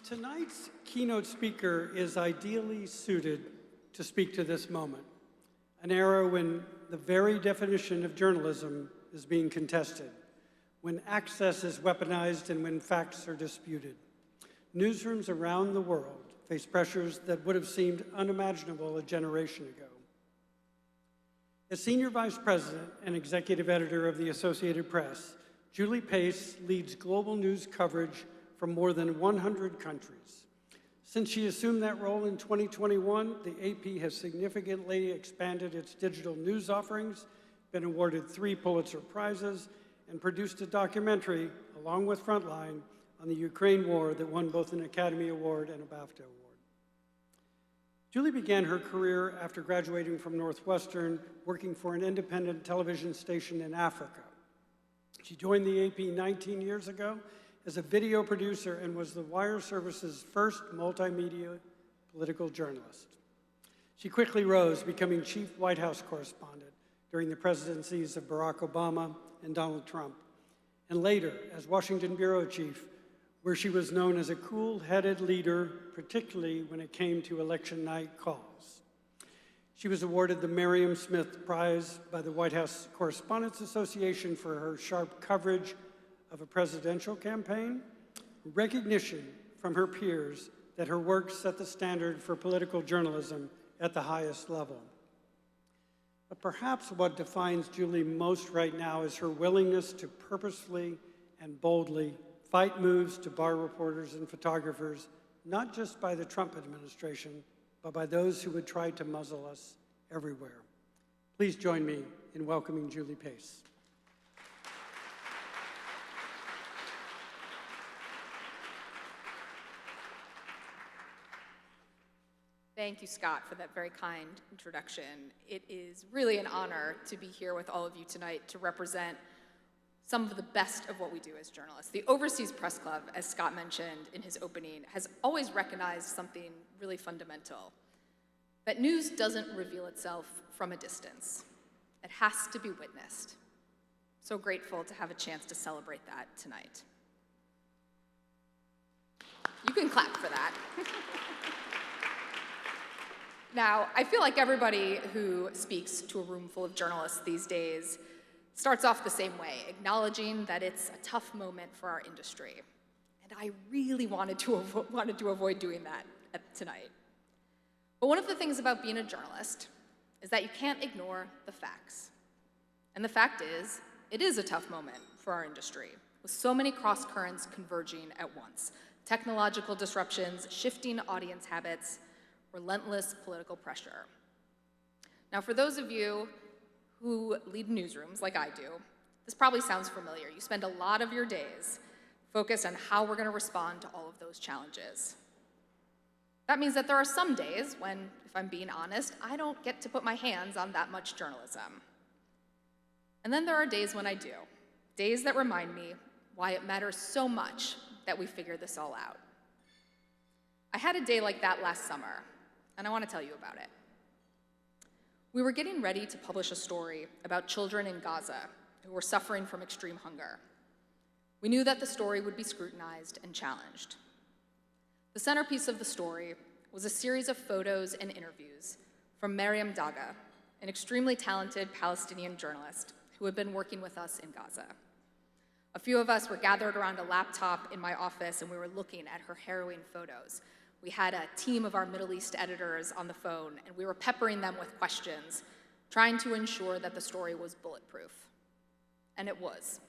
Tonight's keynote speaker is ideally suited to speak to this moment, an era when the very definition of journalism is being contested, when access is weaponized and when facts are disputed. Newsrooms around the world face pressures that would have seemed unimaginable a generation ago. As Senior Vice President and Executive Editor of the Associated Press, Julie Pace leads global news coverage from more than 100 countries. Since she assumed that role in 2021, the AP has significantly expanded its digital news offerings, been awarded 3 Pulitzer Prizes, and produced a documentary, along with Frontline, on the Ukraine war that won both an Academy Award and a BAFTA Award. Julie began her career after graduating from Northwestern, working for an independent television station in Africa. She joined the AP 19 years ago as a video producer and was the wire service's first multimedia political journalist. She quickly rose, becoming chief White House correspondent during the presidencies of Barack Obama and Donald Trump, and later as Washington bureau chief, where she was known as a cool-headed leader, particularly when it came to election night calls. She was awarded the Miriam Smith Prize by the White House Correspondents Association for her sharp coverage of a presidential campaign, recognition from her peers that her work set the standard for political journalism at the highest level. But perhaps what defines Julie most right now is her willingness to purposefully and boldly fight moves to bar reporters and photographers, not just by the Trump administration, but by those who would try to muzzle us everywhere. Please join me in welcoming Julie Pace. Thank you, Scott, for that very kind introduction. It is really an honor to be here with all of you tonight to represent some of the best of what we do as journalists. The Overseas Press Club, as Scott mentioned in his opening, has always recognized something really fundamental, that news doesn't reveal itself from a distance. It has to be witnessed. So grateful to have a chance to celebrate that tonight. You can clap for that. Now, I feel like everybody who speaks to a room full of journalists these days starts off the same way, acknowledging that it's a tough moment for our industry. And I really wanted to avoid doing that tonight. But one of the things about being a journalist is that you can't ignore the facts. And the fact is, it is a tough moment for our industry, with so many cross-currents converging at once. Technological disruptions, shifting audience habits, relentless political pressure. Now, for those of you who lead newsrooms like I do, this probably sounds familiar. You spend a lot of your days focused on how we're going to respond to all of those challenges. That means that there are some days when, if I'm being honest, I don't get to put my hands on that much journalism. And then there are days when I do, days that remind me why it matters so much that we figure this all out. I had a day like that last summer, and I want to tell you about it. We were getting ready to publish a story about children in Gaza who were suffering from extreme hunger. We knew that the story would be scrutinized and challenged. The centerpiece of the story was a series of photos and interviews from Miriam Daga, an extremely talented Palestinian journalist who had been working with us in Gaza. A few of us were gathered around a laptop in my office, and we were looking at her harrowing photos. We had a team of our Middle East editors on the phone, and we were peppering them with questions, trying to ensure that the story was bulletproof. And it was.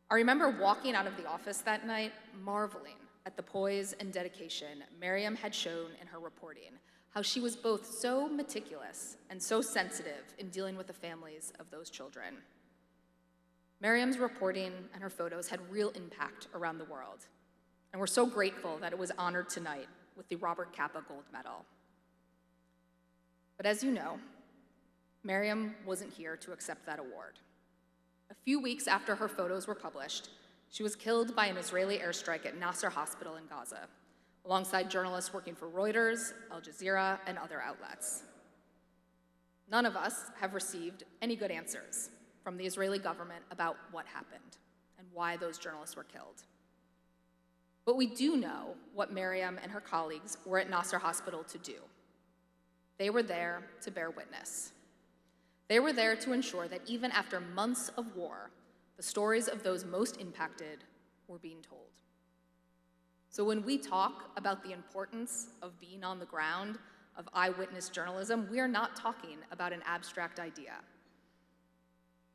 I remember walking out of the office that night, marveling at the poise and dedication Miriam had shown in her reporting, how she was both so meticulous and so sensitive in dealing with the families of those children. Miriam's reporting and her photos had real impact around the world. And we're so grateful that it was honored tonight with the Robert Capa Gold Medal. But as you know, Miriam wasn't here to accept that award. A few weeks after her photos were published, she was killed by an Israeli airstrike at Nasser Hospital in Gaza, alongside journalists working for Reuters, Al Jazeera, and other outlets. None of us have received any good answers from the Israeli government about what happened and why those journalists were killed. But we do know what Miriam and her colleagues were at Nasser Hospital to do. They were there to bear witness. They were there to ensure that even after months of war, the stories of those most impacted were being told. So when we talk about the importance of being on the ground, of eyewitness journalism, we are not talking about an abstract idea.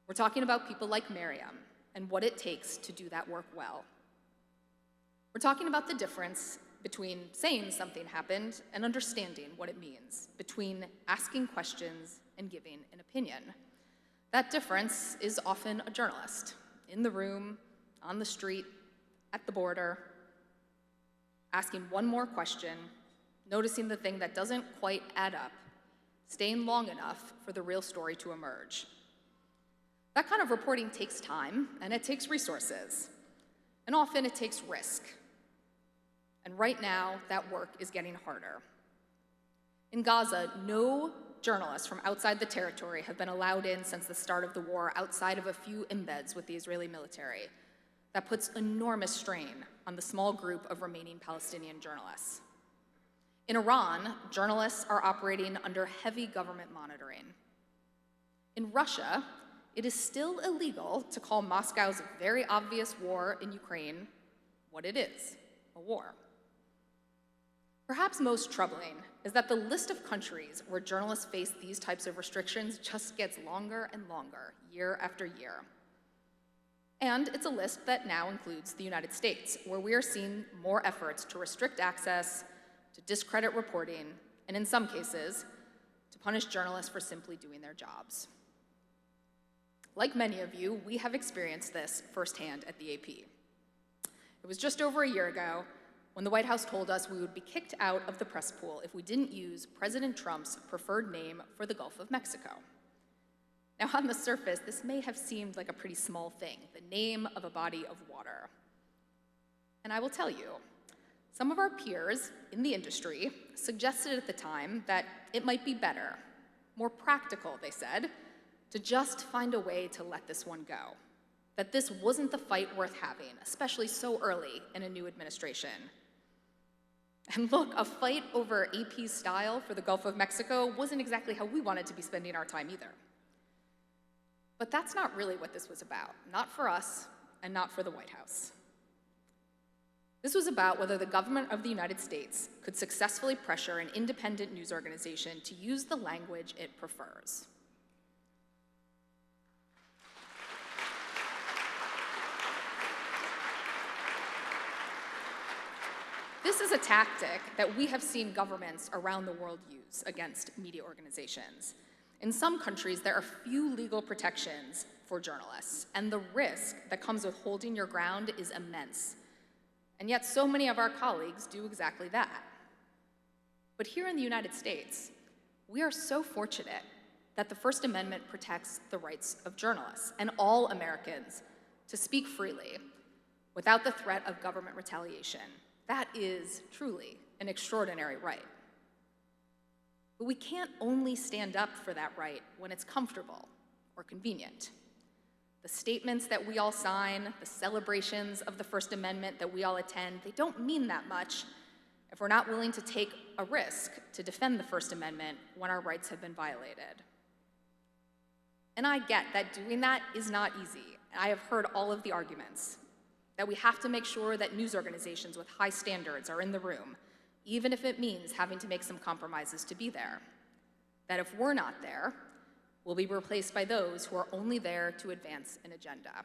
We're talking about people like Miriam and what it takes to do that work well. We're talking about the difference between saying something happened and understanding what it means, between asking questions and giving an opinion. That difference is often a journalist, in the room, on the street, at the border, asking one more question, noticing the thing that doesn't quite add up, staying long enough for the real story to emerge. That kind of reporting takes time, and it takes resources, and often it takes risk. And right now, that work is getting harder. In Gaza, no journalists from outside the territory have been allowed in since the start of the war outside of a few embeds with the Israeli military. That puts enormous strain on the small group of remaining Palestinian journalists. In Iran, journalists are operating under heavy government monitoring. In Russia, it is still illegal to call Moscow's very obvious war in Ukraine what it is, a war. Perhaps most troubling is that the list of countries where journalists face these types of restrictions just gets longer and longer, year after year. And it's a list that now includes the United States, where we are seeing more efforts to restrict access, to discredit reporting, and in some cases, to punish journalists for simply doing their jobs. Like many of you, we have experienced this firsthand at the AP. It was just over a year ago when the White House told us we would be kicked out of the press pool if we didn't use President Trump's preferred name for the Gulf of Mexico. Now, on the surface, this may have seemed like a pretty small thing, the name of a body of water. And I will tell you, some of our peers in the industry suggested at the time that it might be better, more practical, they said, to just find a way to let this one go. That this wasn't the fight worth having, especially so early in a new administration. And look, a fight over AP's style for the Gulf of Mexico wasn't exactly how we wanted to be spending our time either. But that's not really what this was about, not for us and not for the White House. This was about whether the government of the United States could successfully pressure an independent news organization to use the language it prefers. This is a tactic that we have seen governments around the world use against media organizations. In some countries, there are few legal protections for journalists, and the risk that comes with holding your ground is immense. And yet, so many of our colleagues do exactly that. But here in the United States, we are so fortunate that the First Amendment protects the rights of journalists and all Americans to speak freely without the threat of government retaliation. That is truly an extraordinary right. But we can't only stand up for that right when it's comfortable or convenient. The statements that we all sign, the celebrations of the First Amendment that we all attend, they don't mean that much if we're not willing to take a risk to defend the First Amendment when our rights have been violated. And I get that doing that is not easy. I have heard all of the arguments that we have to make sure that news organizations with high standards are in the room, even if it means having to make some compromises to be there. That if we're not there, we'll be replaced by those who are only there to advance an agenda.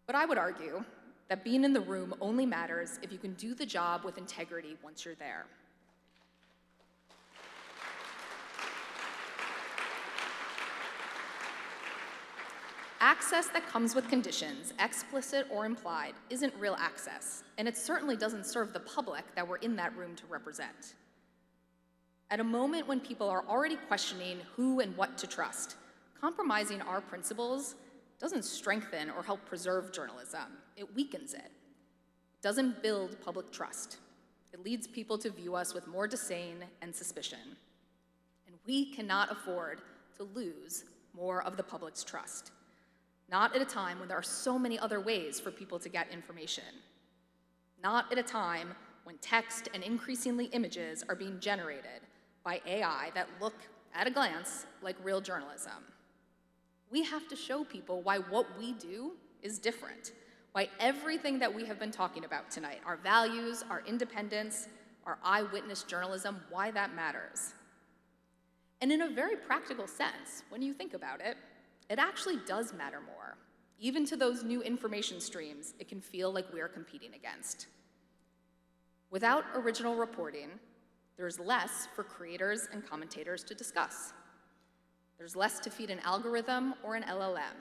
But I would argue that being in the room only matters if you can do the job with integrity once you're there. Access that comes with conditions, explicit or implied, isn't real access, and it certainly doesn't serve the public that we're in that room to represent. At a moment when people are already questioning who and what to trust, compromising our principles doesn't strengthen or help preserve journalism. It weakens it. It doesn't build public trust. It leads people to view us with more disdain and suspicion. And we cannot afford to lose more of the public's trust. Not at a time when there are so many other ways for people to get information, not at a time when text and increasingly images are being generated by AI that look, at a glance, like real journalism. We have to show people why what we do is different, why everything that we have been talking about tonight, our values, our independence, our eyewitness journalism, why that matters. And in a very practical sense, when you think about it, it actually does matter more. Even to those new information streams, it can feel like we're competing against. Without original reporting, there's less for creators and commentators to discuss. There's less to feed an algorithm or an LLM.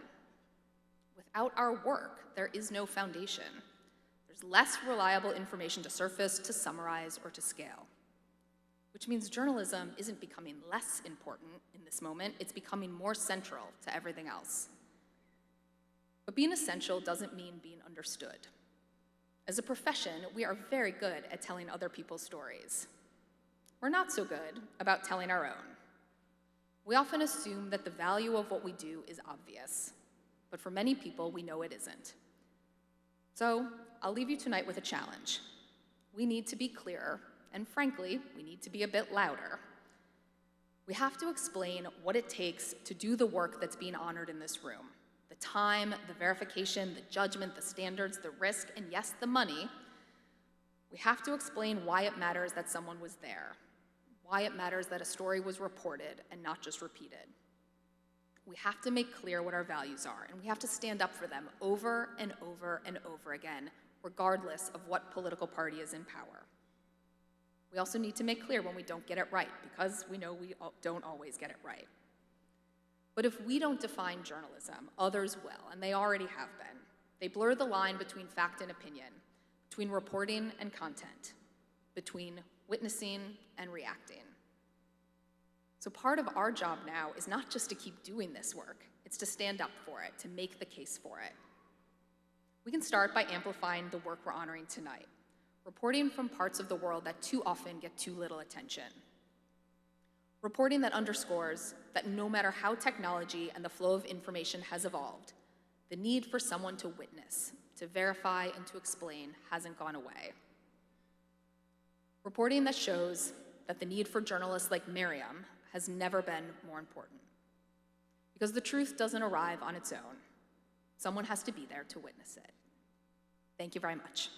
Without our work, there is no foundation. There's less reliable information to surface, to summarize, or to scale. Which means journalism isn't becoming less important in this moment, it's becoming more central to everything else. But being essential doesn't mean being understood. As a profession, we are very good at telling other people's stories. We're not so good about telling our own. We often assume that the value of what we do is obvious, but for many people, we know it isn't. So I'll leave you tonight with a challenge. We need to be clearer, and frankly, we need to be a bit louder. We have to explain what it takes to do the work that's being honored in this room. The time, the verification, the judgment, the standards, the risk, and yes, the money. We have to explain why it matters that someone was there, why it matters that a story was reported and not just repeated. We have to make clear what our values are, and we have to stand up for them over and over and over again, regardless of what political party is in power. We also need to make clear when we don't get it right, because we know we don't always get it right. But if we don't define journalism, others will, and they already have been. They blur the line between fact and opinion, between reporting and content, between witnessing and reacting. So part of our job now is not just to keep doing this work, it's to stand up for it, to make the case for it. We can start by amplifying the work we're honoring tonight, reporting from parts of the world that too often get too little attention. Reporting that underscores that no matter how technology and the flow of information has evolved, the need for someone to witness, to verify, and to explain hasn't gone away. Reporting that shows that the need for journalists like Miriam has never been more important. Because the truth doesn't arrive on its own. Someone has to be there to witness it. Thank you very much.